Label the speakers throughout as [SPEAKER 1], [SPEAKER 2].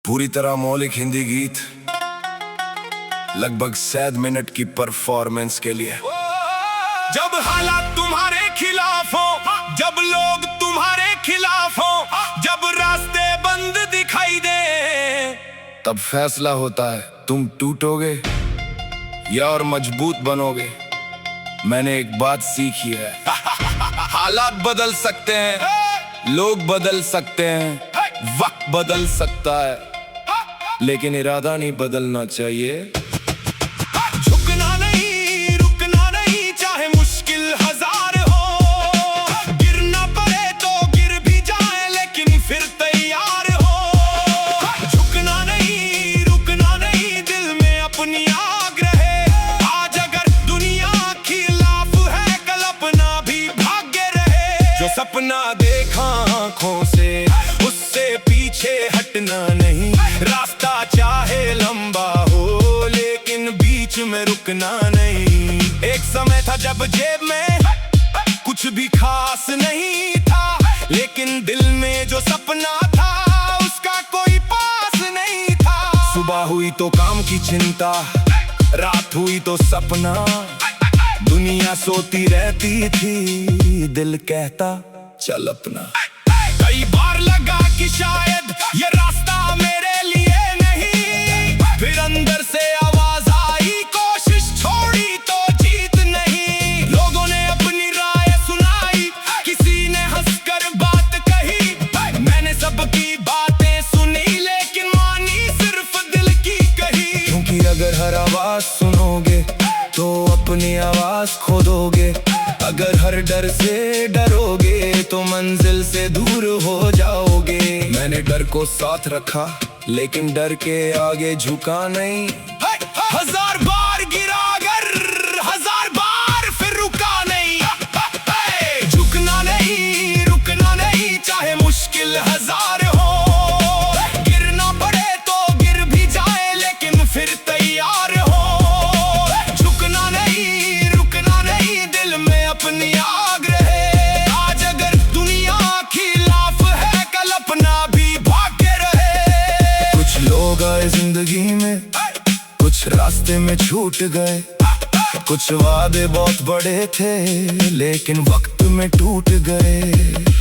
[SPEAKER 1] पूरी तरह मौलिक हिंदी गीत, लगभग 7 मिनट की परफॉर्मेंस के लिए।
[SPEAKER 2] जब हालात तुम्हारे खिलाफ हो, जब लोग तुम्हारे खिलाफ हो, जब रास्ते बंद दिखाई दे,
[SPEAKER 1] तब फैसला होता है तुम टूटोगे या और मजबूत बनोगे। मैंने एक बात सीखी है हालात बदल सकते हैं, लोग बदल सकते हैं, वक्त बदल सकता है, लेकिन इरादा नहीं बदलना चाहिए।
[SPEAKER 2] झुकना नहीं, रुकना नहीं, चाहे मुश्किल हजार हो। गिरना पड़े तो गिर भी जाए, लेकिन फिर तैयार हो। झुकना नहीं, रुकना नहीं, दिल में अपनी आग रहे। आज अगर दुनिया खिलाफ है, कल अपना भी भाग्य रहे। जो सपना देखा आंखों से, उससे पीछे हटना नहीं। रास्ता चाहे लंबा हो, लेकिन बीच में रुकना नहीं। एक समय था जब जेब में कुछ भी खास नहीं था, लेकिन दिल में जो सपना था, उसका कोई पास नहीं था। सुबह हुई तो काम की चिंता, रात हुई तो सपना। दुनिया सोती रहती थी, दिल कहता चल अपना। कई बार लगा कि शायद ये रास्ता मेरे लिए नहीं, फिर अंदर से आवाज आई, कोशिश छोड़ी तो जीत नहीं। लोगों ने अपनी राय सुनाई, किसी ने हंसकर बात कही। मैंने सबकी बातें सुनी, लेकिन मानी सिर्फ दिल की कही। क्योंकि अगर हर आवाज सुनोगे तो अपनी आवाज खो दोगे। अगर हर डर से डरोगे तो मंजिल से दूर हो जाओगे। मैंने डर को साथ रखा, लेकिन डर के आगे झुका नहीं। हजार बार गिरा अगर, हजार बार फिर रुका नहीं। झुकना नहीं, रुकना नहीं, चाहे मुश्किल हजार हो। गिरना पड़े तो गिर भी जाए, लेकिन फिर तैयार हो। झुकना नहीं, रुकना नहीं, दिल में अपनी आग रहे। आज अगर दुनिया खिलाफ है, कल अपना भी भाग्य रहे। कुछ लोग आए जिंदगी में, कुछ रास्ते में छूट गए। कुछ वादे बहुत बड़े थे, लेकिन वक्त में टूट गए।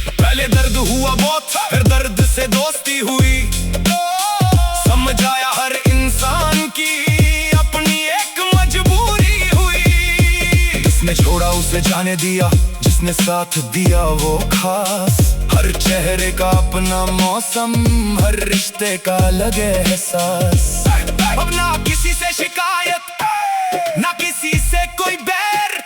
[SPEAKER 2] पहले दर्द हुआ बहुत, फिर दर्द से दोस्ती हुई। समझ आया हर इंसान की अपनी एक मजबूरी हुई। जिसने छोड़ा उसे जाने दिया, जिसने साथ दिया वो खास। हर चेहरे का अपना मौसम, हर रिश्ते का अलग एहसास। अब ना किसी से शिकायत, ना किसी से कोई बैर।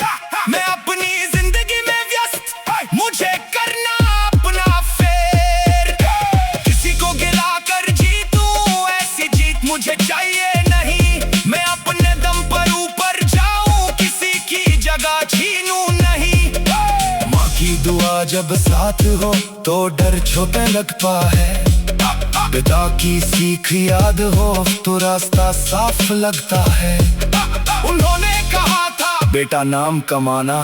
[SPEAKER 2] मैं अपनी जिंदगी में व्यस्त, मुझे करना अपना फेर। किसी को गिरा कर जीतूं, ऐसी जीत मुझे चाहिए नहीं। मैं अपने दम पर ऊपर जाऊं, किसी की जगह छीनूं नहीं। माँ की दुआ जब साथ हो तो डर छोटे लगता है। पिता की सीख याद हो तो रास्ता साफ लगता है। उन्होंने कहा था बेटा नाम कमाना,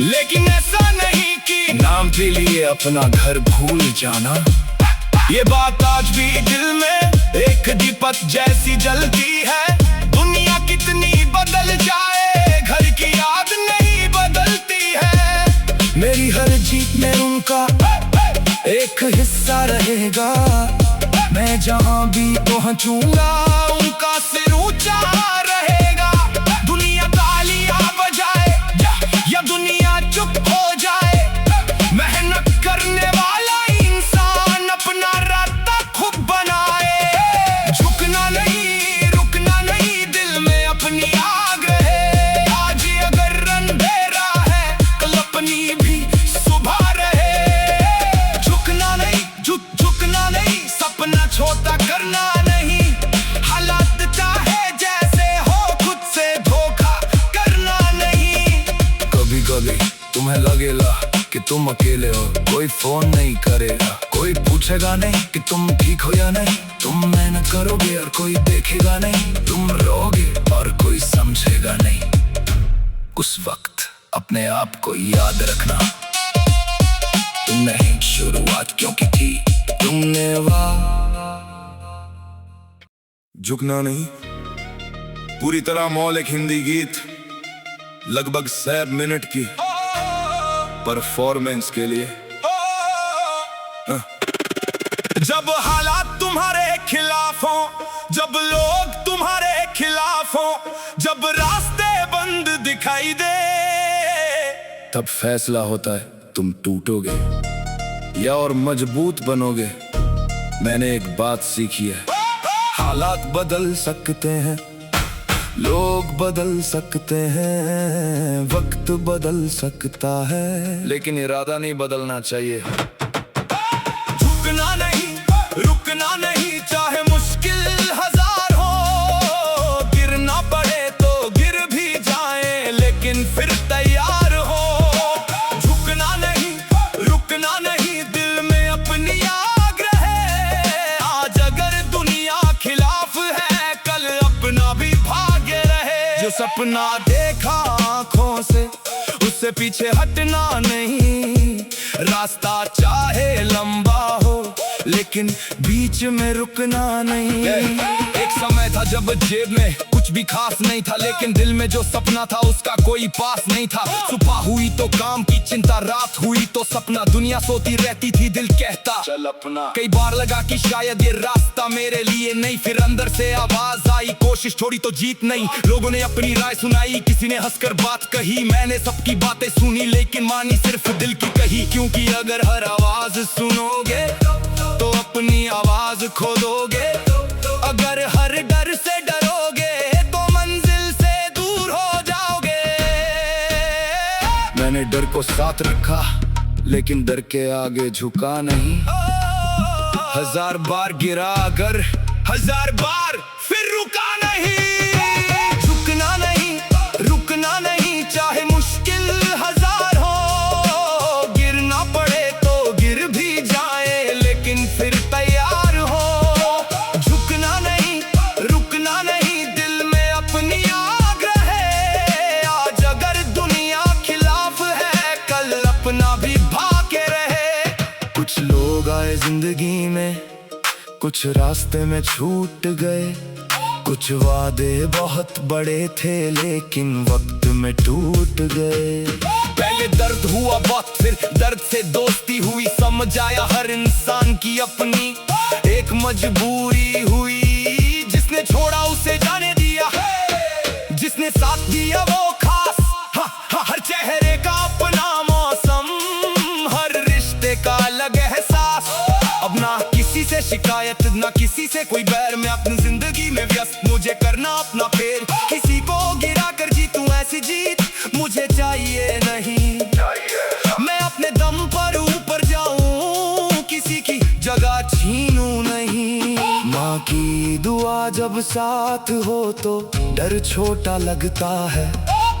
[SPEAKER 2] लेकिन ऐसा नहीं कि नाम के लिए अपना घर भूल जाना। ये बात आज भी दिल में एक दीपक जैसी जलती है। दुनिया कितनी बदल जाए, घर की याद नहीं बदलती है। मेरी हर जीत में उनका एक हिस्सा रहेगा। मैं जहां भी पहुंचूंगा, उनका सिर ऊंचा रहेगा। दुनिया तालियां बजाए या दुनिया चुप हो जाए, मेहनत करने वाला इंसान अपना रास्ता खुद बनाए। झुकना नहीं, रुकना नहीं, दिल में अपनी आग रहे। आज अगर अंधेरा है, कल अपनी भी सुबह रहे। झुकना नहीं, झुकना नहीं, सपना छोटा करना नहीं। हालात चाहे जैसे हो, खुद से धोखा करना नहीं। कभी कभी तुम्हें लगेगा कि तुम अकेले हो, कोई फोन नहीं करेगा, कोई पूछेगा नहीं कि तुम ठीक हो या नहीं। तुम मेहनत करोगे और कोई देखेगा नहीं, तुम रोगे और कोई समझेगा नहीं। उस वक्त अपने आप को याद रखना, तुम नहीं शुरुआत क्योंकि थी, तुमने
[SPEAKER 1] झुकना नहीं, पूरी तरह मौलिक हिंदी गीत, लगभग 7 मिनट की परफॉर्मेंस के लिए।
[SPEAKER 2] जब हालात तुम्हारे खिलाफ हो, जब लोग तुम्हारे खिलाफ हो, जब रास्ते बंद दिखाई दे,
[SPEAKER 1] तब फैसला होता है तुम टूटोगे या और मजबूत बनोगे। मैंने एक बात सीखी है, हालात बदल सकते हैं, लोग बदल सकते हैं, वक्त बदल सकता है, लेकिन इरादा नहीं बदलना चाहिए।
[SPEAKER 2] झुकना नहीं, रुकना नहीं, चाहे मुश्किल हजार हो, गिरना पड़े तो गिर भी जाए, लेकिन फिर तैयार हो। झुकना नहीं, रुकना नहीं, दिल में अपनी आग रहे, आज अगर दुनिया खिलाफ है, कल अपना भी भाग्य रहे। जो सपना देखा आंखों से, उससे पीछे हटना नहीं, रास्ता चाहे लंबा हो, लेकिन बीच में रुकना नहीं। एक समय था जब जेब में कुछ भी खास नहीं था, लेकिन दिल में जो सपना था उसका कोई पास नहीं था। सुबह हुई तो काम की चिंता, रात हुई तो सपना, दुनिया सोती रहती थी, दिल कहता
[SPEAKER 1] चल अपना।
[SPEAKER 2] कई बार लगा कि शायद ये रास्ता मेरे लिए नहीं, फिर अंदर से आवाज आई, कोशिश छोड़ी तो जीत नहीं। लोगों ने अपनी राय सुनाई, किसी ने हंसकर बात कही, मैंने सबकी बातें सुनी, लेकिन मानी सिर्फ दिल की कही। क्योंकि अगर हर आवाज सुनोगे तो अपनी आवाज खो दोगे, अगर हर डर से डरोगे तो मंजिल से दूर हो जाओगे।
[SPEAKER 1] मैंने डर को साथ रखा, लेकिन डर के आगे झुका नहीं। 1000 बार गिरा अगर,
[SPEAKER 2] 1000 बार फिर रुका नहीं। झुकना नहीं, रुकना नहीं, चाहे मुश्किल हजार हो, गिरना पड़े तो गिर भी जाए, लेकिन फिर तैयार हो। झुकना नहीं, रुकना नहीं, दिल में अपनी आग रहे, आज अगर दुनिया खिलाफ है, कल अपना भी भाग्य रहे।
[SPEAKER 1] कुछ लोग आए जिंदगी में, कुछ रास्ते में छूट गए, कुछ वादे बहुत बड़े थे, लेकिन वक्त में टूट गए।
[SPEAKER 2] पहले दर्द हुआ बहुत, फिर दर्द से दोस्ती हुई, समझ आया हर इंसान की अपनी एक मजबूरी हुई। जिसने छोड़ा उसे जाने दिया, जिसने साथ दिया वो खास। हर चेहरे का अपना मौसम, हर रिश्ते का अलग एहसास। अब ना किसी से शिकायत, ना किसी से कोई बैर, मैं अपनी जिंदगी में व्यस्त, मुझे करना अपना फेर। किसी को गिरा कर जीतूं ऐसी जीत मुझे चाहिए नहीं, मैं अपने दम पर ऊपर जाऊं, किसी की जगह छीनूं नहीं।
[SPEAKER 1] माँ की दुआ जब साथ हो तो डर छोटा लगता है,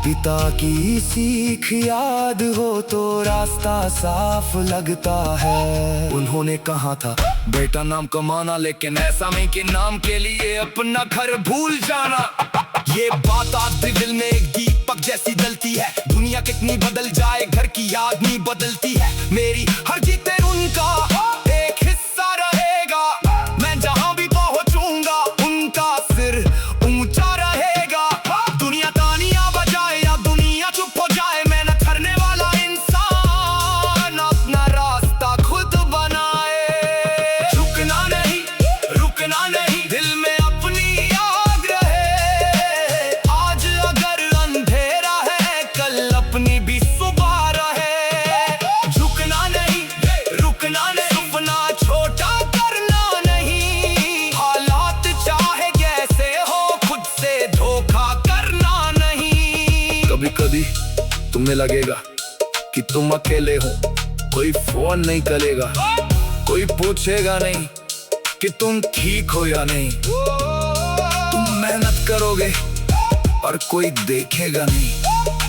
[SPEAKER 1] पिता की सीख याद हो तो रास्ता साफ लगता है। उन्होंने कहा था बेटा नाम कमाना, लेकिन ऐसा नहीं कि नाम के लिए अपना घर भूल जाना।
[SPEAKER 2] ये बात आते दिल में एक दीपक जैसी जलती है, दुनिया कितनी बदल जाए घर की याद नहीं बदलती है। मेरी हर जीते उनका एक हिस्सा रहेगा, मैं जहां भी पहुंचूंगा उनका सिर ऊंचा रहेगा। दुनिया तानियां बजाए या दुनिया चुप हो जाए, मेहनत करने वाला इंसान अपना रास्ता खुद बनाए। झुकना नहीं, रुकना नहीं, दिल में अपनी आग रहे, आज अगर अंधेरा है, कल अपनी भी सुबह रहे। झुकना नहीं, रुकना नहीं, सपना छोटा करना नहीं, हालात चाहे कैसे हो, खुद से धोखा करना नहीं।
[SPEAKER 1] कभी कभी तुम्हें लगेगा कि तुम अकेले हो, कोई फोन नहीं करेगा, कोई पूछेगा नहीं कि तुम ठीक हो या नहीं। तुम मेहनत करोगे और कोई देखेगा नहीं,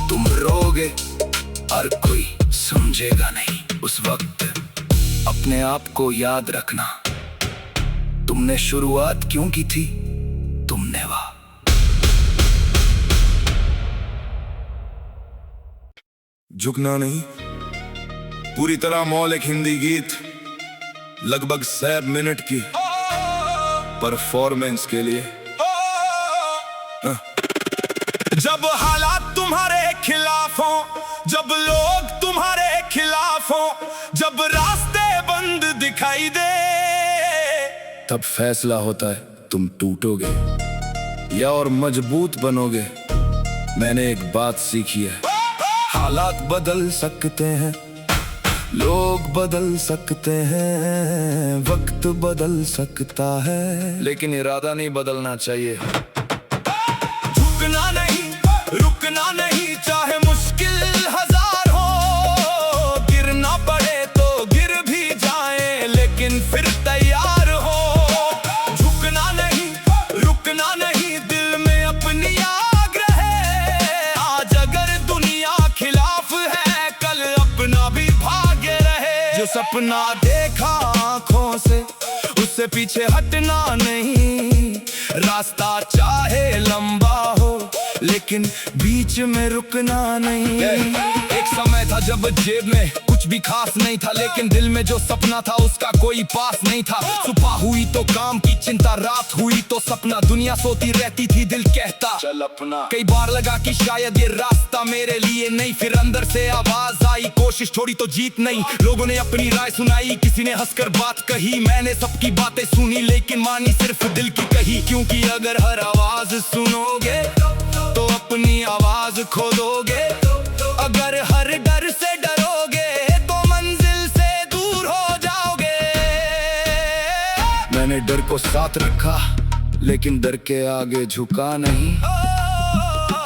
[SPEAKER 1] तुम रोगे और कोई समझेगा नहीं। उस वक्त अपने आप को याद रखना, तुमने शुरुआत क्यों की थी, तुमने वह झुकना नहीं, पूरी तरह मौलिक हिंदी गीत, लगभग 7 मिनट की परफॉर्मेंस के लिए।
[SPEAKER 2] जब हालात तुम्हारे खिलाफ हो, जब लोग तुम्हारे खिलाफ हो, जब रास्ते बंद दिखाई दे,
[SPEAKER 1] तब फैसला होता है तुम टूटोगे या और मजबूत बनोगे। मैंने एक बात सीखी है, हालात बदल सकते हैं, लोग बदल सकते हैं, वक्त बदल सकता है, लेकिन इरादा नहीं बदलना चाहिए।
[SPEAKER 2] झुकना नहीं, रुकना नहीं, चाहे मुश्किल हजार हो, गिरना पड़े तो गिर भी जाए, लेकिन फिर तैयार हो। झुकना नहीं, रुकना नहीं, दिल में अपनी आग रहे, आज अगर दुनिया खिलाफ है, कल अपना भी भाग्य रहे। जो सपना देखा आंखों से, उससे पीछे हटना नहीं, रास्ता चाहे लंबा हो, लेकिन बीच में रुकना नहीं। एक समय था जब जेब में कुछ भी खास नहीं था, लेकिन दिल में जो सपना था उसका कोई पास नहीं था। सुबह हुई तो काम की चिंता, रात हुई तो सपना, दुनिया सोती रहती थी, दिल कहता
[SPEAKER 1] चल अपना।
[SPEAKER 2] कई बार लगा कि शायद ये रास्ता मेरे लिए नहीं, फिर अंदर से आवाज आई, कोशिश छोड़ी तो जीत नहीं। लोगों ने अपनी राय सुनाई, किसी ने हंसकर बात कही, मैंने सबकी बातें सुनी, लेकिन मानी सिर्फ दिल की कही। क्योंकि अगर हर आवाज सुनोगे तो अपनी आवाज खो दोगे, अगर हर डर से डरोगे तो मंजिल से दूर हो जाओगे।
[SPEAKER 1] मैंने डर को साथ रखा, लेकिन डर के आगे झुका नहीं।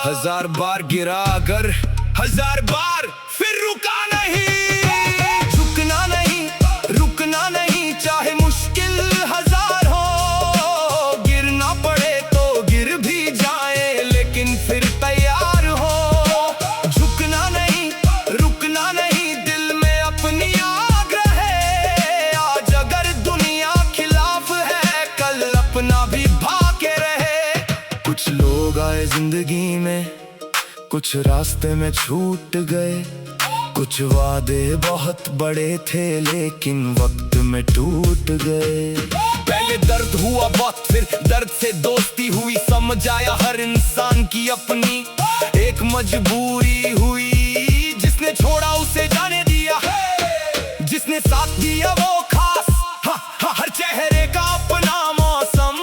[SPEAKER 1] हजार बार गिरा अगर,
[SPEAKER 2] हजार बार फिर रुका नहीं। झुकना नहीं, रुकना नहीं, चाहे मुश्किल हजार हो, गिरना पड़े तो गिर भी जाए, लेकिन फिर तैयार हो। झुकना नहीं, रुकना नहीं, दिल में अपनी आग रहे, आज अगर दुनिया खिलाफ है, कल अपना भी भाग्य रहे।
[SPEAKER 1] कुछ लोग आए जिंदगी में, कुछ रास्ते में छूट गए, कुछ वादे बहुत बड़े थे, लेकिन वक्त में टूट गए।
[SPEAKER 2] पहले दर्द हुआ बहुत, फिर दर्द से दोस्ती हुई, समझ आया हर इंसान की अपनी एक मजबूरी हुई। जिसने छोड़ा उसे जाने दिया, जिसने साथ दिया वो खास। हर चेहरे का अपना मौसम,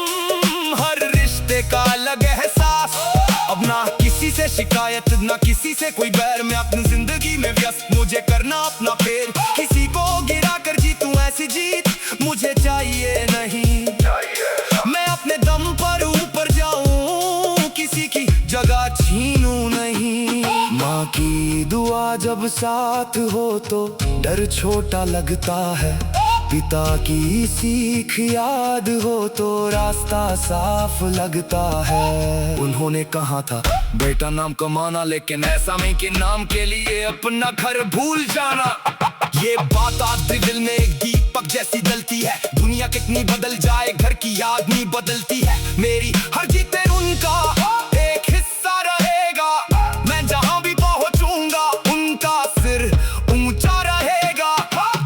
[SPEAKER 2] हर रिश्ते का अलग एहसास। अब ना किसी से शिकायत, ना किसी से कोई बैर, मैं अपनी जिंदगी में व्यस्त, मुझे करना अपना फेर। किसी को गिरा कर जीतूं ऐसी जीत मुझे चाहिए नहीं, मैं अपने दम पर ऊपर जाऊं, किसी की जगह छीनूं नहीं।
[SPEAKER 1] माँ की दुआ जब साथ हो तो डर छोटा लगता है, पिता की सीख याद हो तो रास्ता साफ लगता है। उन्होंने कहा था बेटा नाम कमाना, लेकिन ऐसा नहीं कि नाम के लिए अपना घर भूल जाना।
[SPEAKER 2] ये बात आज भी दिल में एक दीपक जैसी जलती है, दुनिया कितनी बदल जाए घर की याद नहीं बदलती है। मेरी हर जीत में उनका एक हिस्सा रहेगा, मैं जहां भी पहुंचूंगा उनका सिर ऊंचा रहेगा।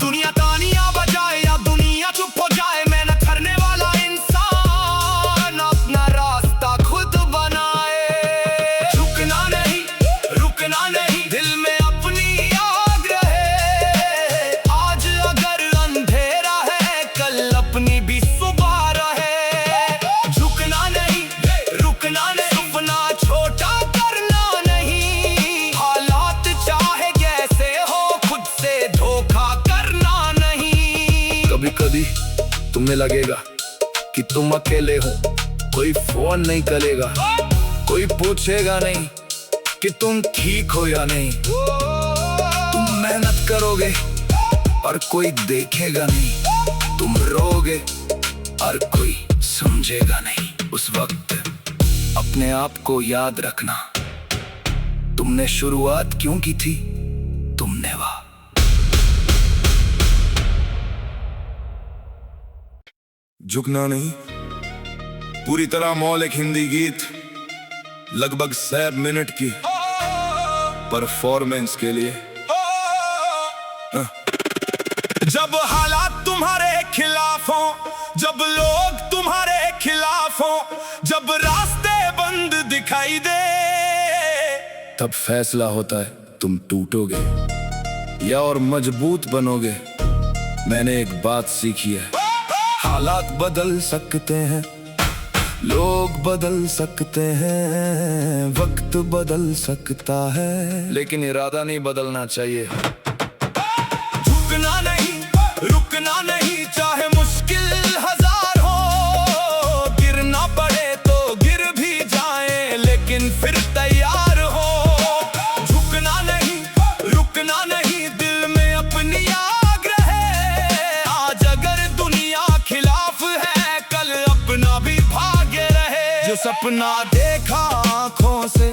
[SPEAKER 2] दुनिया तालियां बजाए या दुनिया चुप हो जाए, मेहनत करने वाला इंसान अपना रास्ता खुद बनाए। झुकना नहीं, रुकना नहीं, दिल में अपनी आग रहे, आज अगर अंधेरा है, कल अपनी भी सुबह रहे। झुकना नहीं, रुकना नहीं, सपना छोटा करना नहीं, हालात चाहे कैसे हो, खुद से धोखा करना नहीं।
[SPEAKER 1] कभी कभी तुम्हें लगेगा कि तुम अकेले हो, कोई फोन नहीं करेगा, कोई पूछेगा नहीं कि तुम ठीक हो या नहीं। तुम मेहनत करोगे और कोई देखेगा नहीं, तुम रोगे और कोई समझेगा नहीं। उस वक्त अपने आप को याद रखना, तुमने शुरुआत क्यों की थी, तुमने वह
[SPEAKER 2] झुकना नहीं, पूरी तरह मौलिक हिंदी गीत, लगभग 7 मिनट की परफॉर्मेंस के लिए। जब हालात तुम्हारे खिलाफ हो, जब लोग तुम्हारे खिलाफ हो, जब रास्ते बंद दिख
[SPEAKER 1] तब फैसला होता है तुम टूटोगे या और मजबूत बनोगे। मैंने एक बात सीखी है, हालात बदल सकते हैं, लोग बदल सकते हैं, वक्त बदल सकता है, लेकिन इरादा नहीं बदलना चाहिए।
[SPEAKER 2] झुकना नहीं, रुकना नहीं, चाहे मुश्किल हजार हो। गिरना पड़े तो गिर भी जाए, लेकिन फिर तैयार हो। झुकना नहीं, रुकना नहीं, दिल में अपनी आग रहे। आज अगर दुनिया खिलाफ है, कल अपना भी भाग्य रहे। जो सपना देखा आंखों से,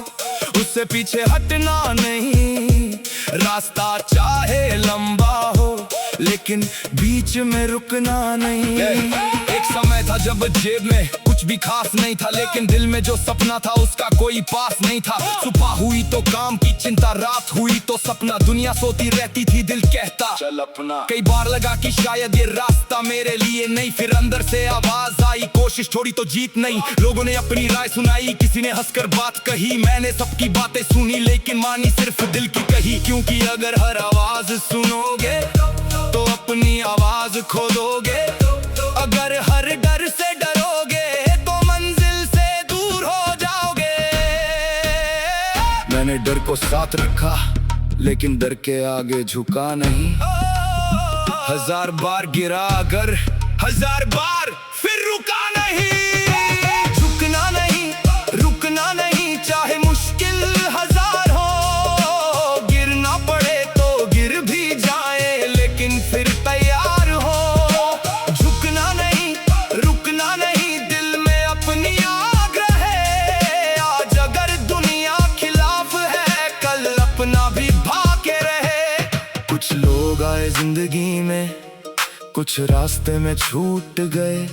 [SPEAKER 2] उससे पीछे हटना नहीं। रास्ता चाहे लंबा हो, लेकिन बीच में रुकना नहीं। एक समय था जब जेब में कुछ भी खास नहीं था, लेकिन दिल में जो सपना था उसका कोई पास नहीं था। सुबह हुई तो काम की चिंता, रात हुई तो सपना, दुनिया सोती रहती थी, दिल कहता
[SPEAKER 1] चल अपना।
[SPEAKER 2] कई बार लगा कि शायद ये रास्ता मेरे लिए नहीं, फिर अंदर से आवाज आई, कोशिश छोड़ी तो जीत नहीं। लोगों ने अपनी राय सुनाई, किसी ने हंसकर बात कही, मैंने सबकी बातें सुनी, लेकिन मानी सिर्फ दिल की कही। क्योंकि अगर हर आवाज सुनोगे तो अपनी आवाज खो दोगे। अगर हर डर से डरोगे तो मंजिल से दूर हो जाओगे।
[SPEAKER 1] मैंने डर को साथ रखा, लेकिन डर के आगे झुका नहीं। हजार बार गिरा अगर,
[SPEAKER 2] हजार बार फिर रुका नहीं। झुकना नहीं, रुकना नहीं, चाहे मुश्किल हजार हो। गिरना पड़े तो गिर भी जाए, लेकिन फिर तैयार हो। झुकना नहीं, रुकना नहीं, दिल में अपनी आग रहे। आज अगर दुनिया खिलाफ है, कल अपना भी भाग्य रहे।
[SPEAKER 1] कुछ लोग आए जिंदगी में, कुछ रास्ते में छूट गए।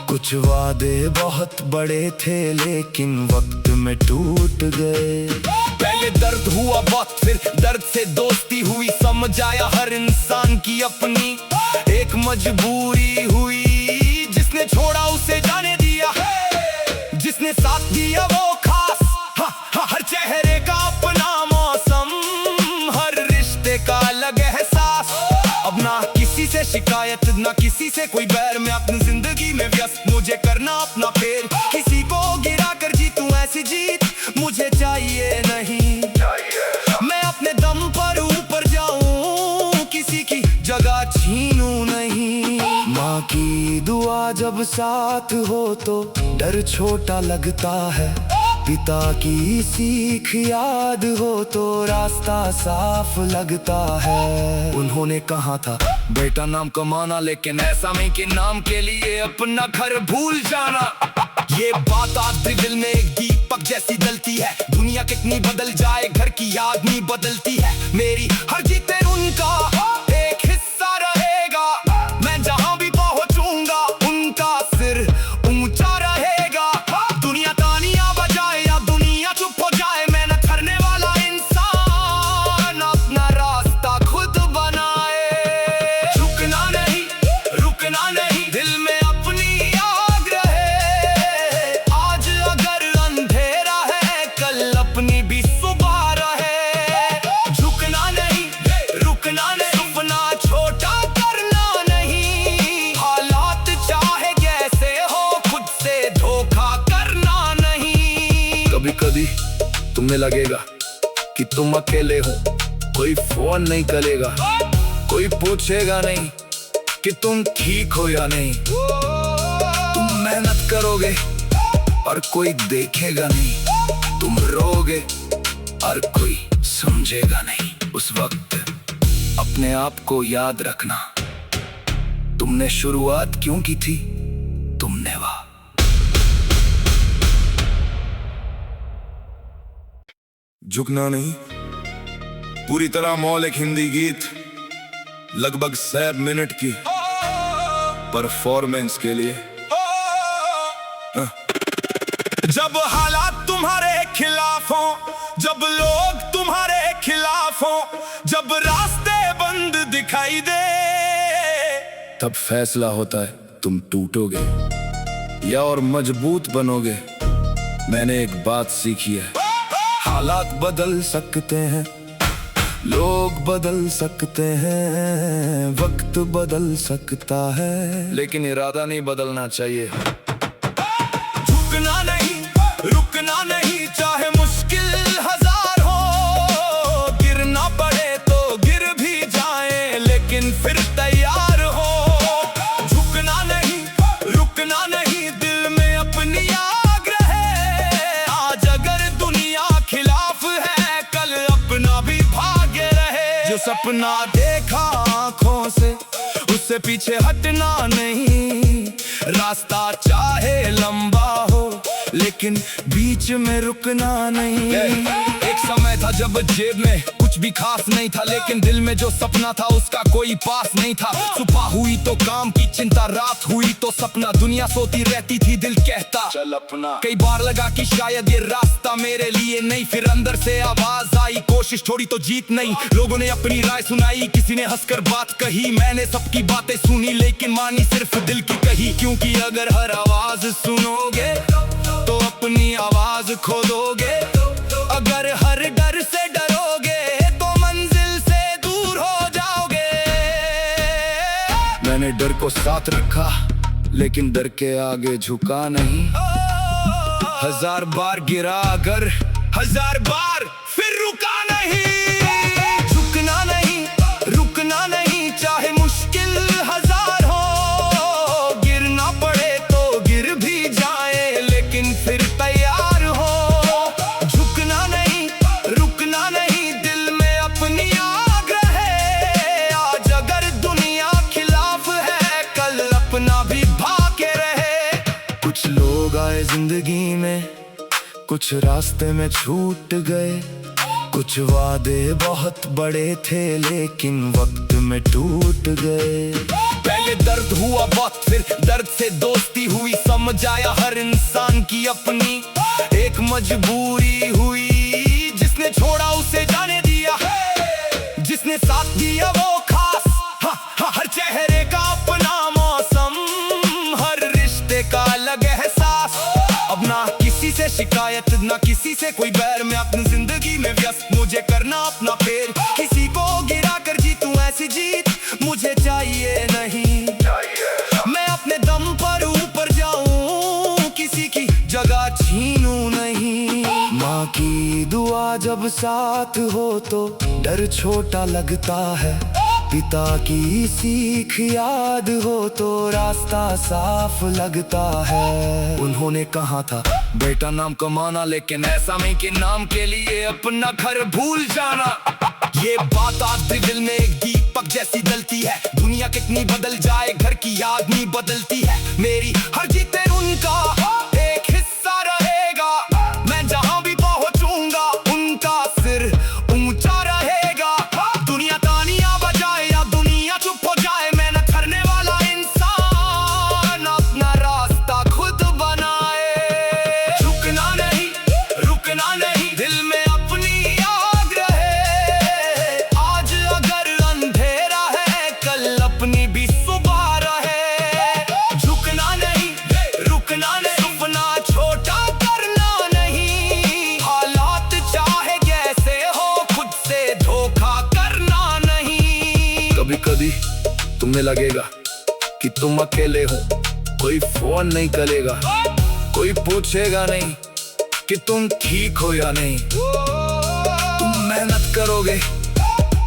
[SPEAKER 1] कुछ वादे बहुत बड़े थे, लेकिन वक्त में टूट गए।
[SPEAKER 2] पहले दर्द हुआ बहुत, फिर दर्द से दोस्ती हुई। समझ आया हर इंसान की अपनी एक मजबूरी हुई। जिसने छोड़ा उसे जाने दिया, जिसने साथ दिया वो खास। हर चेहरे का अपना मौसम, हर रिश्ते का अलग एहसास। अब ना किसी से शिकायत, ना किसी से कोई बैर। मैं अपनी जिंदगी में व्यस्त, मुझे करना अपना फेर। किसी को गिरा कर जीतूं ऐसी जीत मुझे चाहिए नहीं। मैं अपने दम पर ऊपर जाऊं, किसी की जगह छीनूं नहीं।
[SPEAKER 1] माँ की दुआ जब साथ हो तो डर छोटा लगता है। पिता की सीख याद हो तो रास्ता साफ लगता है। उन्होंने कहा था बेटा नाम कमाना, लेकिन ऐसा नहीं कि नाम के लिए अपना घर भूल जाना।
[SPEAKER 2] ये बात आज भी दिल में एक दीपक जैसी जलती है। दुनिया कितनी बदल जाए, घर की याद नहीं बदलती है। मेरी हर जीते उनका एक हिस्सा रहेगा। मैं जहां भी पहुंचूंगा, उनका सिर ऊंचा रहेगा। दुनिया तानियां बजाए या दुनिया चुप हो जाए, मेहनत करने वाला इंसान अपना रास्ता खुद बनाए। झुकना नहीं, रुकना नहीं, दिल में अपनी आग रहे। आज अगर अंधेरा है, कल अपनी भी सुबह रहे। झुकना नहीं, रुकना नहीं, सपना छोटा करना नहीं। हालात चाहे कैसे हो, खुद से धोखा करना नहीं।
[SPEAKER 1] कभी कभी तुम्हें लगेगा कि तुम अकेले हो, कोई फोन नहीं करेगा, कोई पूछेगा नहीं कि तुम ठीक हो या नहीं। तुम मेहनत करोगे और कोई देखेगा नहीं। तुम रोगे और कोई समझेगा नहीं। उस वक्त अपने आप को याद रखना, तुमने शुरुआत क्यों की थी, तुमने वह झुकना नहीं। पूरी तरह मौलिक हिंदी गीत, लगभग 7 मिनट की परफॉर्मेंस के लिए।
[SPEAKER 2] जब हालात तुम्हारे खिलाफ हो, जब लोग तुम्हारे खिलाफ हो, जब रास्ते बंद दिखाई दे,
[SPEAKER 1] तब फैसला होता है तुम टूटोगे या और मजबूत बनोगे। मैंने एक बात सीखी है, हालात बदल सकते हैं, लोग बदल सकते हैं, वक्त बदल सकता है, लेकिन इरादा नहीं बदलना चाहिए।
[SPEAKER 2] झुकना नहीं, रुकना नहीं, चाहे मुश्किल हजार हो। गिरना पड़े तो गिर भी जाए, लेकिन फिर तैयार हो। झुकना नहीं, रुकना नहीं, दिल में अपनी आग रहे। आज अगर दुनिया खिलाफ है, कल अपना भी भाग्य रहे। जो सपना देखा आंखों से, उससे पीछे हटना नहीं। रास्ता चाहे लंबा हो, लेकिन बीच में रुकना नहीं। एक समय था जब जेब में कुछ भी खास नहीं था, लेकिन दिल में जो सपना था उसका कोई पास नहीं था। सुबह हुई तो काम की चिंता, रात हुई तो सपना। दुनिया सोती रहती थी, दिल कहता चल अपना। कई बार लगा कि शायद ये रास्ता मेरे लिए नहीं, फिर अंदर से आवाज आई, कोशिश छोड़ी तो जीत नहीं। लोगों ने अपनी राय सुनाई, किसी ने हंसकर बात कही। मैंने सबकी बातें सुनी, लेकिन मानी सिर्फ दिल की कही। क्योंकि अगर हर आवाज सुनोगे तो अपनी आवाज खो दोगे। अगर हर डर से डरोगे तो मंजिल से दूर हो जाओगे।
[SPEAKER 1] मैंने डर को साथ रखा, लेकिन डर के आगे झुका नहीं। हजार बार गिरा अगर,
[SPEAKER 2] हजार बार फिर रुका नहीं। झुकना नहीं, रुकना नहीं, चाहे मुश्किल हजार हो। गिरना पड़े तो गिर भी जाए, लेकिन फिर तैयार हो। झुकना नहीं, रुकना नहीं, दिल में अपनी आग रहे। आज अगर दुनिया खिलाफ है, कल अपना भी भाग्य रहे।
[SPEAKER 1] कुछ लोग आए जिंदगी में, कुछ रास्ते में छूट गए। कुछ वादे बहुत बड़े थे, लेकिन वक्त में टूट गए।
[SPEAKER 2] पहले दर्द हुआ बहुत, फिर दर्द से दोस्ती हुई। समझ आया हर इंसान की अपनी एक मजबूरी हुई। जिसने छोड़ा उसे जाने दिया, जिसने साथ दिया वो खास। हर चेहरे का अपना मौसम, हर रिश्ते का अलग एहसास। अब ना किसी से शिकायत, ना किसी से कोई बैर। मैं अपनी जिंदगी में व्यस्त, मुझे करना अपना फेर। किसी को गिरा कर जीतूं ऐसी जीत मुझे चाहिए नहीं। मैं अपने दम पर ऊपर जाऊं, किसी की जगह छीनूं नहीं।
[SPEAKER 1] माँ की दुआ जब साथ हो तो डर छोटा लगता है। पिता की सीख याद हो तो रास्ता साफ लगता है। उन्होंने कहा था बेटा नाम कमाना, लेकिन ऐसा नहीं कि नाम के लिए अपना घर भूल जाना।
[SPEAKER 2] ये बात आज भी दिल में एक दीपक जैसी जलती है। दुनिया कितनी बदल जाए, घर की याद नहीं बदलती है। मेरी हर जीते उनका एक हिस्सा रहेगा। मैं जहां भी पहुंचूंगा, उनका सिर ऊंचा रहेगा। दुनिया तानियां बजाए या दुनिया चुप हो जाए, मेहनत करने वाला इंसान अपना रास्ता खुद बनाए। झुकना नहीं, रुकना नहीं, दिल में अपनी आग रहे। आज अगर अंधेरा है, कल अपनी भी सुबह रहे। झुकना नहीं, रुकना नहीं, सपना छोटा करना नहीं। हालात चाहे कैसे हो, खुद से धोखा करना नहीं।
[SPEAKER 1] कभी कभी तुम्हें लगेगा कि तुम अकेले हो, कोई फोन नहीं करेगा, कोई पूछेगा नहीं कि तुम ठीक हो या नहीं। तुम मेहनत करोगे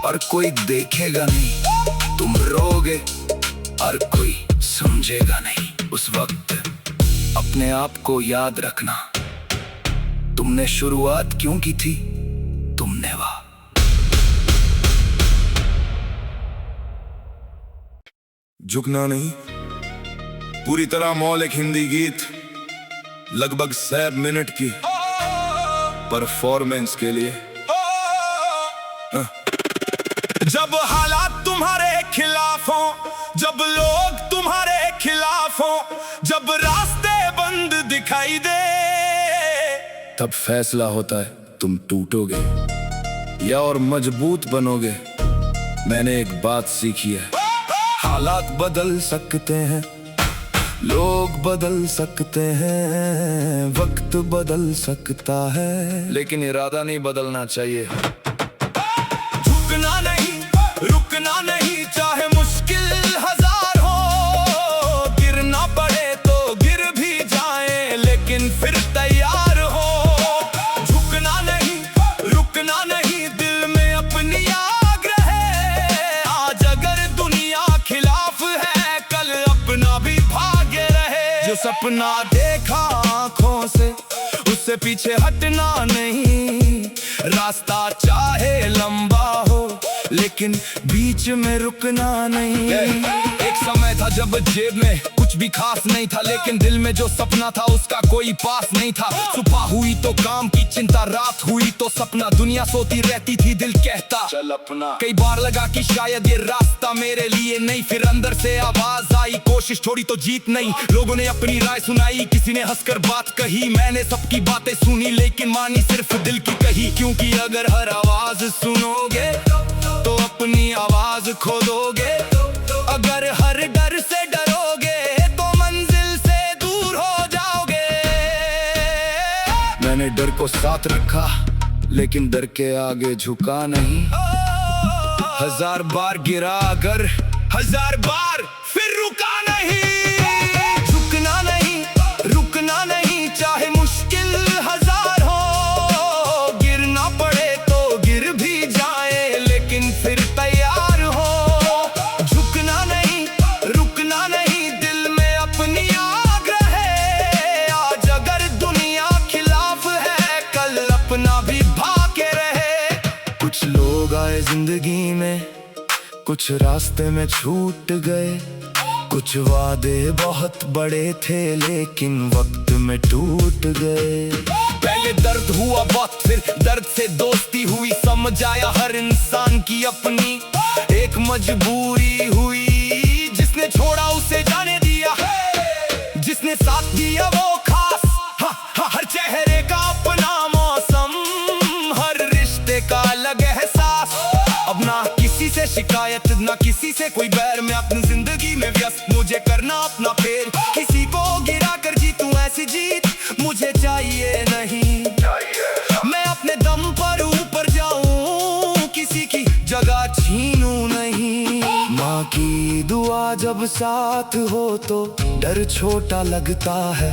[SPEAKER 1] और कोई देखेगा नहीं। तुम रोगे और कोई समझेगा नहीं। उस वक्त अपने आप को याद रखना, तुमने शुरुआत क्यों की थी, तुमने वह झुकना नहीं। पूरी तरह मौलिक हिंदी गीत, लगभग 7 मिनट की परफॉर्मेंस के लिए।
[SPEAKER 2] जब हालात तुम्हारे खिलाफ हों, जब लोग तुम्हारे खिलाफ हों, जब रास्ते बंद दिखाई दे,
[SPEAKER 1] तब फैसला होता है तुम टूटोगे या और मजबूत बनोगे। मैंने एक बात सीखी है, हालात बदल सकते हैं, लोग बदल सकते हैं, वक्त बदल सकता है, लेकिन इरादा नहीं बदलना चाहिए।
[SPEAKER 2] झुकना नहीं, रुकना नहीं, चाहे मुश्किल हजार हो। गिरना पड़े तो गिर भी जाए, लेकिन फिर तैयार हो। झुकना नहीं, रुकना नहीं, दिल में अपनी आग रहे। आज अगर दुनिया खिलाफ है, कल अपना भी भाग्य रहे। जो सपना देखा आंखों से, उससे पीछे हटना नहीं। रास्ता चाहे लंबा हो, लेकिन बीच में रुकना नहीं। एक समय था जब जेब में कुछ भी खास नहीं था, लेकिन दिल में जो सपना था उसका कोई पास नहीं था। सुबह हुई तो काम की चिंता, रात हुई तो सपना। दुनिया सोती रहती थी, दिल कहता
[SPEAKER 1] चल अपना।
[SPEAKER 2] कई बार लगा कि शायद ये रास्ता मेरे लिए नहीं, फिर अंदर से आवाज आई, कोशिश छोड़ी तो जीत नहीं। लोगों ने अपनी राय सुनाई, किसी ने हंसकर बात कही। मैंने सबकी बातें सुनी, लेकिन मानी सिर्फ दिल की कही। क्योंकि अगर हर आवाज सुनोगे तो अपनी आवाज खो दोगे। अगर हर डर से डरोगे तो मंजिल से दूर हो जाओगे।
[SPEAKER 1] मैंने डर को साथ रखा, लेकिन डर के आगे झुका नहीं। हजार बार गिरा अगर,
[SPEAKER 2] हजार बार फिर रुका नहीं। झुकना नहीं, रुकना नहीं, चाहे मुश्किल हजार हो। गिरना पड़े तो गिर भी जाए, लेकिन फिर तैयार हो। झुकना नहीं, रुकना नहीं, दिल में अपनी आग रहे। आज अगर दुनिया खिलाफ है, कल अपना भी भाग्य रहे।
[SPEAKER 1] कुछ लोग आए जिंदगी में, कुछ रास्ते में छूट गए। कुछ वादे बहुत बड़े थे, लेकिन वक्त में टूट गए।
[SPEAKER 2] पहले दर्द हुआ बहुत, फिर दर्द से दोस्ती हुई। समझ आया हर इंसान की अपनी एक मजबूरी हुई। जिसने छोड़ा उसे जाने दिया, जिसने साथ दिया वो खास। हर चेहरे का अपना मौसम, हर रिश्ते का अलग एहसास। अब ना किसी से शिकायत, ना किसी से कोई बैर। मैं अपनी जिंदगी में व्यस्त, मुझे करना अपना फेर। किसी को गिरा कर जीतूं ऐसी जीत मुझे चाहिए नहीं। मैं अपने दम पर ऊपर जाऊं, किसी की जगह छीनूं नहीं।
[SPEAKER 1] माँ की दुआ जब साथ हो तो डर छोटा लगता है।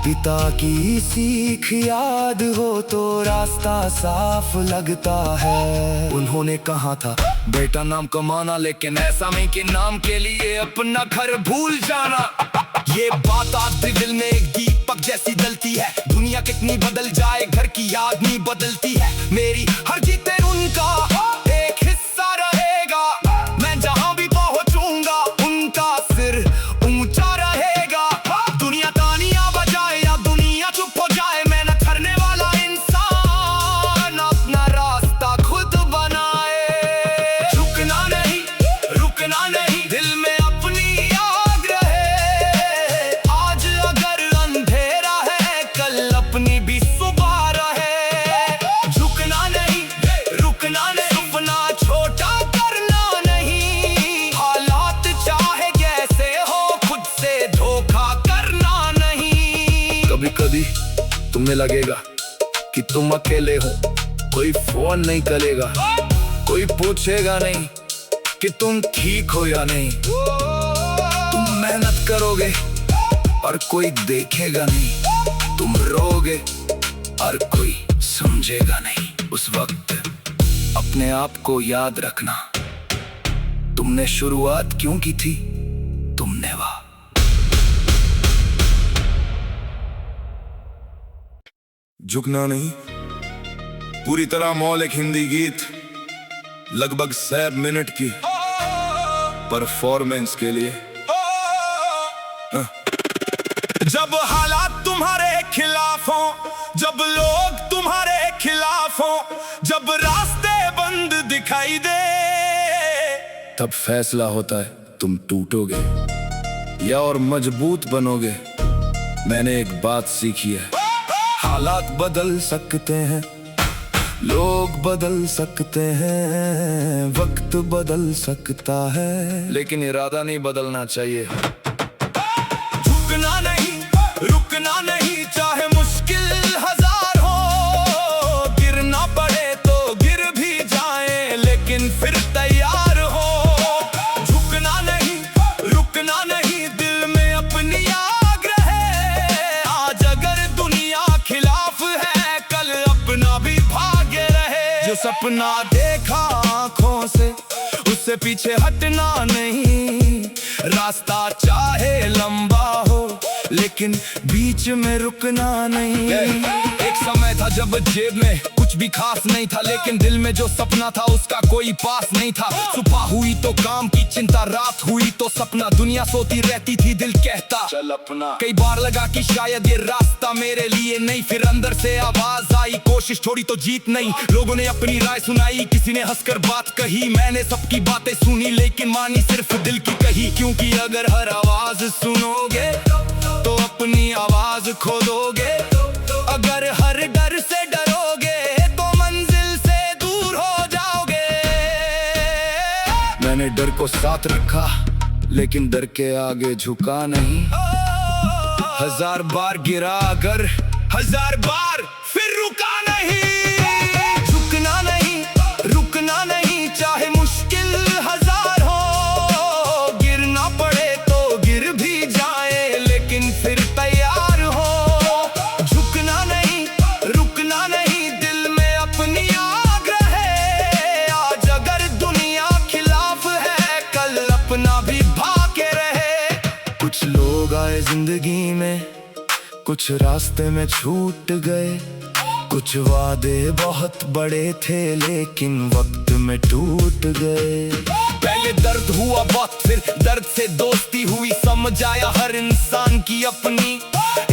[SPEAKER 1] पिता की सीख याद हो तो रास्ता साफ लगता है। उन्होंने कहा था बेटा नाम कमाना, लेकिन ऐसा नहीं कि नाम के लिए अपना घर भूल जाना।
[SPEAKER 2] ये बात आज भी दिल में एक दीपक जैसी जलती है। दुनिया कितनी बदल जाए, घर की याद नहीं बदलती है। मेरी हर जीते उनका एक हिस्सा रहेगा। मैं जहां भी पहुंचूंगा, उनका सिर ऊंचा रहेगा। दुनिया तालियां बजाए या दुनिया चुप हो जाए, मैं न ठहरने वाला इंसान अपना रास्ता खुद बनाए। झुकना नहीं, रुकना नहीं, दिल में अपनी आग रहे। आज अगर अंधेरा है, कल अपनी भी सुबह रहे। झुकना नहीं, रुकना नहीं, सपना छोटा करना नहीं। हालात चाहे कैसे हो, खुद से धोखा करना नहीं।
[SPEAKER 1] कभी कभी तुम्हें लगेगा कि तुम अकेले हो, कोई फोन नहीं करेगा, कोई पूछेगा नहीं कि तुम ठीक हो या नहीं। तुम मेहनत करोगे और कोई देखेगा नहीं। तुम रोगे और कोई समझेगा नहीं। उस वक्त अपने आप को याद रखना, तुमने शुरुआत क्यों की थी, तुमने वह झुकना नहीं। पूरी तरह मौलिक हिंदी गीत, लगभग 6 मिनट की परफॉर्मेंस के लिए।
[SPEAKER 2] जब हालात तुम्हारे खिलाफ हो, जब लोग तुम्हारे खिलाफ हो, जब रास्ते बंद दिखाई दे,
[SPEAKER 1] तब फैसला होता है तुम टूटोगे या और मजबूत बनोगे। मैंने एक बात सीखी है, हालात बदल सकते हैं, लोग बदल सकते हैं, वक्त बदल सकता है, लेकिन इरादा नहीं बदलना चाहिए।
[SPEAKER 2] सपना देखा आंखों से, उससे पीछे हटना नहीं। रास्ता चाहे लंबा हो, लेकिन बीच में रुकना नहीं। एक समय था जब जेब में कुछ भी खास नहीं था, लेकिन दिल में जो सपना था उसका कोई पास नहीं था। सुबह हुई तो काम की चिंता, रात हुई तो सपना, दुनिया सोती रहती थी, दिल कहता चल अपना। कई बार लगा कि शायद ये रास्ता मेरे लिए नहीं, फिर अंदर से आवाज आई कोशिश छोड़ी तो जीत नहीं। लोगों ने अपनी राय सुनाई, किसी ने हंसकर बात कही, मैंने सबकी बातें सुनी लेकिन मानी सिर्फ दिल की कही। क्योंकि अगर हर आवाज सुनोगे तो अपनी आवाज खो दोगे, अगर हर डर से डरोगे तो मंजिल से दूर हो जाओगे। मैंने डर को साथ रखा, लेकिन डर के आगे झुका नहीं। हजार बार गिरा अगर, हजार बार फिर रुका नहीं। झुकना नहीं, रुकना नहीं, चाहे मुश्किल हजार हो। गिरना पड़े तो गिर भी जाए, लेकिन फिर तैयार हो। झुकना नहीं, रुकना नहीं, दिल में अपनी आग्रह है। आज अगर दुनिया खिलाफ है, कल अपना भी भागे रहे। कुछ लोग आए जिंदगी में, कुछ रास्ते में छूट गए। कुछ वादे बहुत बड़े थे, लेकिन वक्त में टूट गए। पहले दर्द हुआ बहुत, फिर दर्द से दोस्ती हुई। समझ आया हर इंसान की अपनी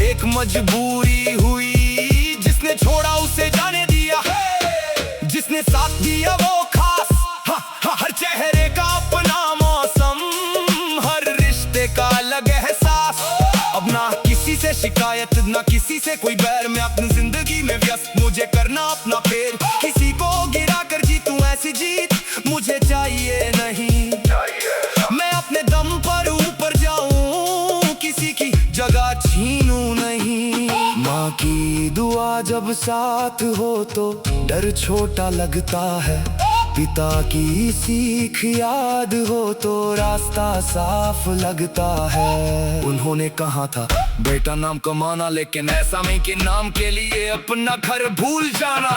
[SPEAKER 2] एक मजबूरी हुई। जिसने छोड़ा उसे जाने दिया, जिसने साथ दिया वो खास। हर चेहरे का अपना मौसम, हर रिश्ते का अलग एहसास। अब ना किसी से शिकायत, ना किसी से कोई बैर। मैं अपनी जिंदगी में व्यस्त, मुझे करना अपना फेर। किसी को गिरा कर जीतूं ऐसी जीत मुझे चाहिए नहीं। मैं अपने दम पर ऊपर जाऊं, किसी की जगह छीनूं नहीं। माँ की दुआ जब साथ हो तो डर छोटा लगता है। पिता की सीख याद हो तो रास्ता साफ लगता है। उन्होंने कहा था बेटा नाम कमाना, लेकिन ऐसा नहीं कि नाम के लिए अपना घर भूल जाना।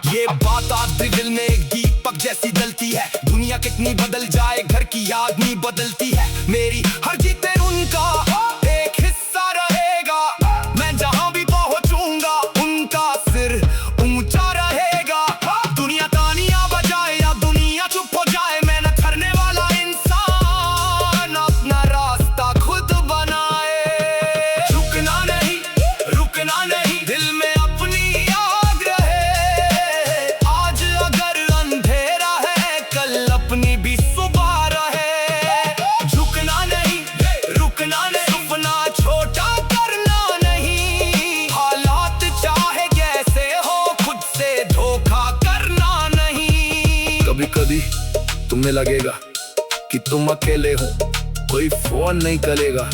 [SPEAKER 2] ये बात आज भी दिल में एक दीपक जैसी जलती है। दुनिया कितनी बदल जाए, घर की याद नहीं बदलती है। मेरी हर जीते उनका एक हिस्सा रहेगा। मैं जहां भी पहुंचूंगा उनका सिर ऊंचा रहेगा। दुनिया तानियां बजाए या दुनिया चुप हो जाए, मेहनत करने वाला इंसान अपना रास्ता खुद बनाए। झुकना नहीं, रुकना नहीं, दिल में अपनी आग्रह है। आज अगर अंधेरा है, कल अपनी भी सुबह रहे। झुकना नहीं, रुकना नहीं, सपना छोटा करना नहीं। हालात चाहे कैसे हो, खुद से धोखा करना नहीं। कभी कभी तुम्हें लगेगा कि तुम अकेले हो, कोई फोन नहीं करेगा,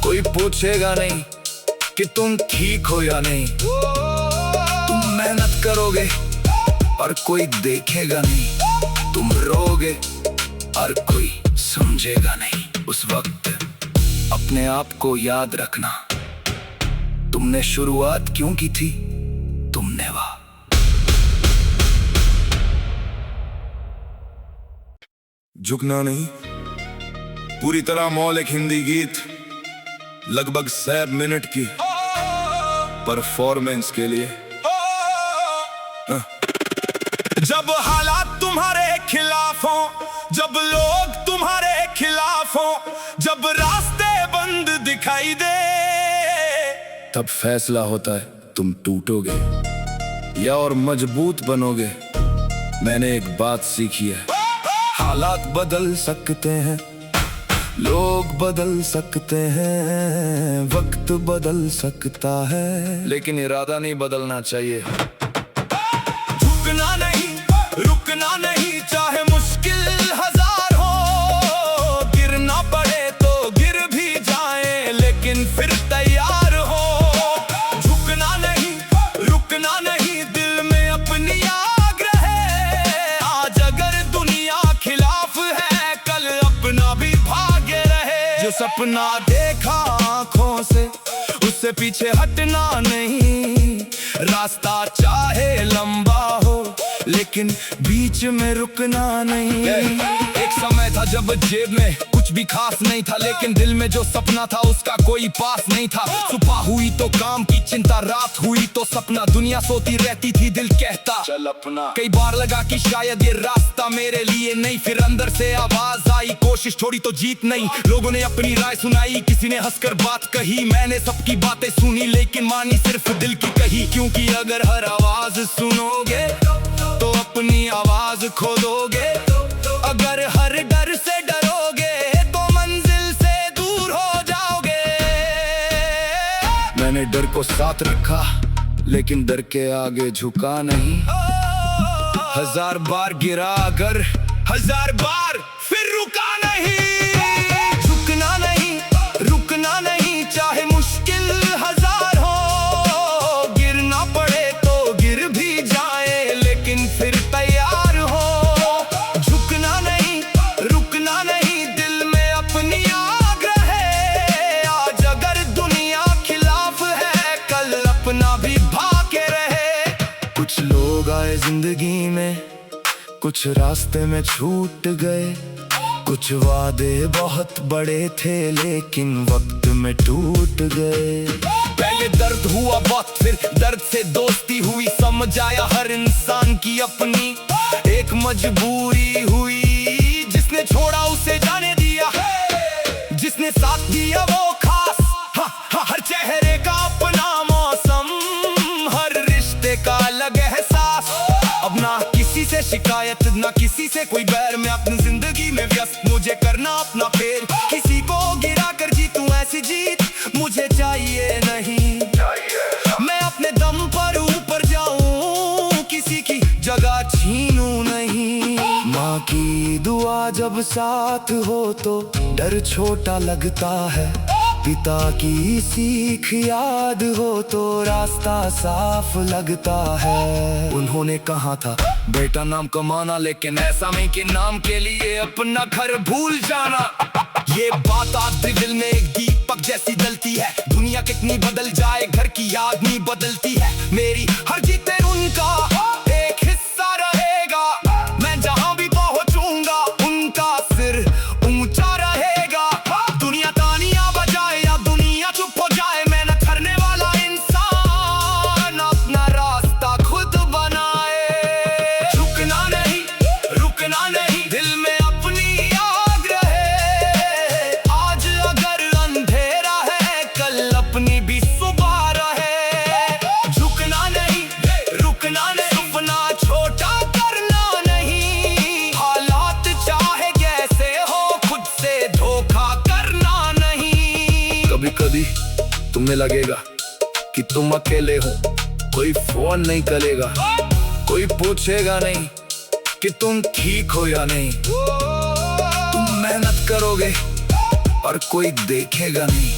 [SPEAKER 2] कोई पूछेगा नहीं कि तुम ठीक हो या नहीं। तुम मेहनत करोगे और कोई देखेगा नहीं। तुम रोगे और कोई समझेगा नहीं। उस वक्त अपने आप को याद रखना, तुमने शुरुआत क्यों की थी, तुमने वह।
[SPEAKER 1] झुकना नहीं, पूरी तरह मौलिक हिंदी गीत, लगभग 7 मिनट की परफॉर्मेंस के लिए।
[SPEAKER 2] जब हालात तुम्हारे खिलाफ हो, जब लोग तुम्हारे खिलाफ हो, जब रास्ते बंद दिखाई दे,
[SPEAKER 1] तब फैसला होता है तुम टूटोगे या और मजबूत बनोगे। मैंने एक बात सीखी है,
[SPEAKER 2] हालात बदल सकते हैं,
[SPEAKER 1] लोग बदल सकते हैं, वक्त बदल सकता है, लेकिन इरादा नहीं बदलना चाहिए।
[SPEAKER 2] झुकना नहीं, रुकना नहीं, चाहे मुश्किल हजार हो। गिरना पड़े तो गिर भी जाए, लेकिन फिर तैयार हो। झुकना नहीं, रुकना नहीं, दिल में अपनी आग्रह है। आज अगर दुनिया खिलाफ है, कल अपना भी भागे रहे। जो सपना देखा आंखों से, उससे पीछे हटना नहीं। रास्ता चाहे लंबा हो,
[SPEAKER 1] लेकिन बीच में रुकना नहीं। एक समय था जब जेब में कुछ भी खास नहीं था, लेकिन दिल में जो सपना था उसका कोई पास नहीं था। सुबह हुई तो काम की चिंता, रात हुई तो सपना, दुनिया सोती रहती थी दिल कहता चल अपना। कई बार लगा कि शायद ये रास्ता मेरे लिए नहीं, फिर अंदर से आवाज आई कोशिश छोड़ी तो जीत नहीं। लोगों ने अपनी राय सुनाई, किसी ने हंसकर बात कही, मैंने सबकी बातें सुनी लेकिन मानी सिर्फ दिल की कही। क्योंकि अगर हर आवाज सुनोगे तो अपनी आवाज खो दोगे, अगर हर डर से डरोगे तो मंजिल से दूर हो जाओगे। मैंने डर को साथ रखा लेकिन डर के आगे झुका नहीं। 1000 बार गिरा अगर 1000 बार फिर रुका नहीं। झुकना नहीं, रुकना नहीं, चाहे मुश्किल 1000 हो। गिरना पड़े तो गिर भी जाए लेकिन फिर तैयार हो। झुकना नहीं, रुकना नहीं, दिल में अपनी आग्रह है। आज अगर दुनिया खिलाफ है, कल अपना भी भागे रहे। कुछ लोग आए जिंदगी में, कुछ रास्ते में छूट गए, कुछ वादे बहुत बड़े थे लेकिन वक्त में टूट गए। पहले दर्द हुआ बहुत, फिर दर्द से दोस्ती हुई, समझ आया हर इंसान की अपनी एक मजबूरी हुई। जिसने छोड़ा उसे जाने दिया, जिसने साथ दिया वो खास। हर चेहरे का अपना मौसम, हर रिश्ते का अलग एहसास। अब ना किसी से शिकायत, ना किसी से कोई बैर, मैं अपनी जिंदगी में व्यस्त, मुझे करना अपना फेर। किसी को गिरा कर जीतूं ऐसी जीत मुझे चाहिए नहीं। मैं अपने दम पर ऊपर जाऊं, किसी की जगह छीनूं नहीं। माँ की दुआ जब साथ हो तो डर छोटा लगता है, पिता की सीख याद हो तो रास्ता साफ लगता है। उन्होंने कहा था बेटा नाम कमाना, लेकिन ऐसा नहीं कि नाम के लिए अपना घर भूल जाना। ये बात आज दिल में एक दीपक जैसी जलती है। दुनिया कितनी बदल जाए, घर की याद नहीं बदलती है। मेरी हर जीते उनका एक हिस्सा रहेगा। मैं जहां भी पहुंचूंगा उनका सिर ऊंचा रहेगा। दुनिया तानियां बजाए या दुनिया चुप हो जाए, मैं न ठहरने वाला इंसान, अपना रास्ता खुद बनाए। झुकना नहीं, रुकना नहीं, दिल में अपनी आग्रह है। आज अगर अंधेरा है, कल अपनी भी सुबह रहे। झुकना नहीं, रुकना नहीं, सपना छोटा करना नहीं। हालात चाहे कैसे हो, खुद से धोखा करना नहीं। कभी कभी तुम्हें लगेगा कि तुम अकेले हो, कोई फोन नहीं करेगा, कोई पूछेगा नहीं कि तुम ठीक हो या नहीं। तुम मेहनत करोगे और कोई देखेगा नहीं,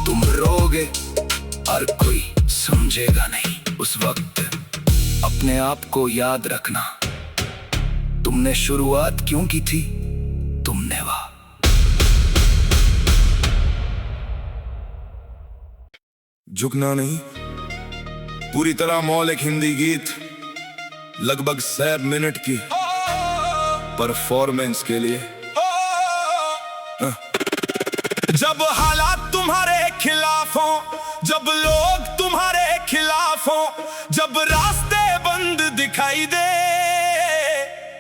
[SPEAKER 1] तुम रोगे और कोई समझेगा नहीं। उस वक्त अपने आप को याद रखना, तुमने शुरुआत क्यों की थी, तुमने वह। झुकना नहीं, पूरी तरह मौलिक हिंदी गीत, लगभग 6 मिनट की परफॉर्मेंस के लिए।
[SPEAKER 2] जब हालात तुम्हारे खिलाफ हो, जब लोग तुम्हारे खिलाफ हो, जब रास्ते बंद दिखाई दे,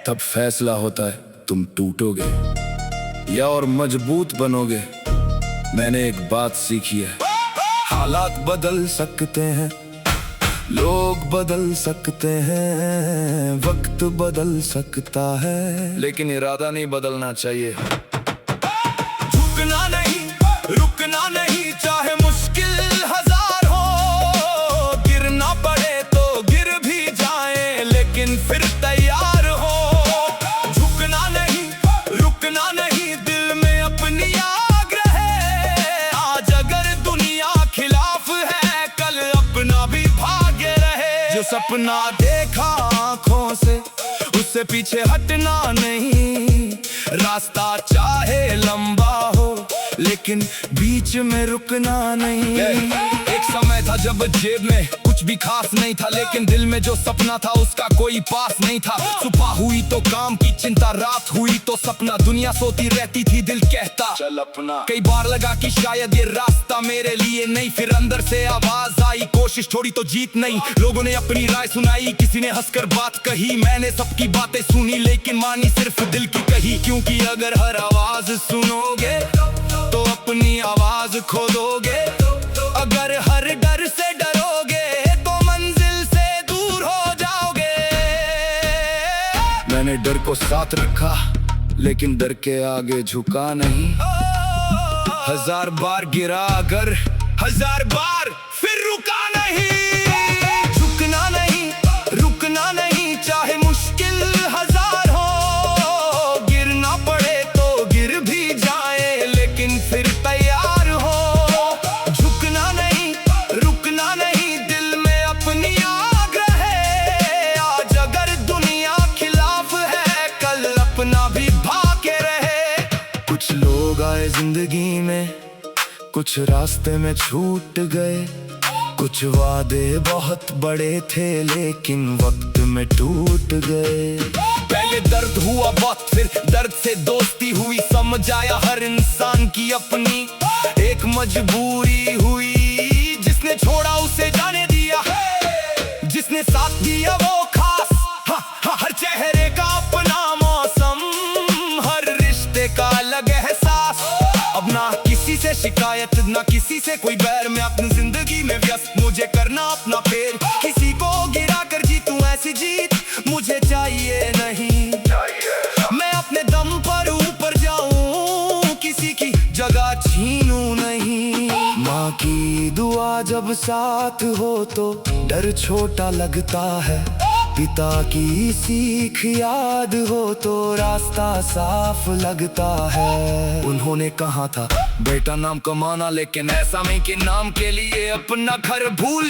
[SPEAKER 1] तब फैसला होता है तुम टूटोगे या और मजबूत बनोगे। मैंने एक बात सीखी है, हालात बदल सकते हैं, लोग बदल सकते हैं, वक्त बदल सकता है, लेकिन इरादा नहीं बदलना चाहिए।
[SPEAKER 2] झुकना नहीं, रुकना नहीं, चाहे मुश्किल 1000 हो। गिरना पड़े तो गिर भी जाए लेकिन फिर तैयार हो। झुकना नहीं, रुकना नहीं, दिल में अपनी आग्रह है। आज अगर दुनिया खिलाफ है, कल अपना भी भागे रहे। जो सपना देखा आंखों से, उससे पीछे हटना नहीं। रास्ता चाहे लंबा हो, लेकिन बीच में रुकना नहीं।
[SPEAKER 1] एक समय था जब जेब में कुछ भी खास नहीं था, लेकिन दिल में जो सपना था उसका कोई पास नहीं था। सुबह हुई तो काम की चिंता, रात हुई तो सपना, दुनिया सोती रहती थी दिल कहता चल अपना। कई बार लगा कि शायद ये रास्ता मेरे लिए नहीं, फिर अंदर से आवाज आई कोशिश छोड़ी तो जीत नहीं। लोगों ने अपनी राय सुनाई, किसी ने हंसकर बात कही, मैंने सबकी बातें सुनी लेकिन मानी सिर्फ दिल की कही। क्योंकि अगर हर आवाज सुनोगे तो अपनी आवाज खो दोगे, अगर हर डर से डरोगे तो मंजिल से दूर हो जाओगे। मैंने डर को साथ रखा लेकिन डर के आगे झुका नहीं। 1000 बार गिरा अगर 1000 बार फिर रुका नहीं। झुकना नहीं, रुकना नहीं, चाहे मुश्किल 1000 हो। गिरना पड़े तो गिर भी जाए लेकिन फिर तैयार हो। झुकना नहीं, रुकना नहीं, दिल में अपनी आग रहे। आज अगर दुनिया खिलाफ है, कल अपना भी भागे रहे। कुछ लोग आए जिंदगी में, कुछ रास्ते में छूट गए, कुछ वादे बहुत बड़े थे लेकिन वक्त में टूट गए। पहले दर्द हुआ बहुत, फिर दर्द से दोस्ती हुई, समझ आया हर इंसान की अपनी एक मजबूरी हुई। जिसने छोड़ा उसे जाने दिया, जिसने साथ दिया वो खास। हर चेहरे का अपना मौसम, हर रिश्ते का अलग एहसास। अब ना किसी से शिकायत, ना किसी से कोई बैर, मैं अपनी जिंदगी में व्यस्त, मुझे करना अपना फेर। किसी को गिरा कर जीतूं ऐसी जीत मुझे चाहिए नहीं। मैं अपने दम पर ऊपर जाऊं, किसी की जगह छीनूं नहीं। माँ की दुआ जब साथ हो तो डर छोटा लगता है, पिता की सीख याद हो तो रास्ता साफ लगता है। उन्होंने कहा था बेटा नाम कमाना, लेकिन ऐसा नहीं कि नाम के लिए अपना घर भूल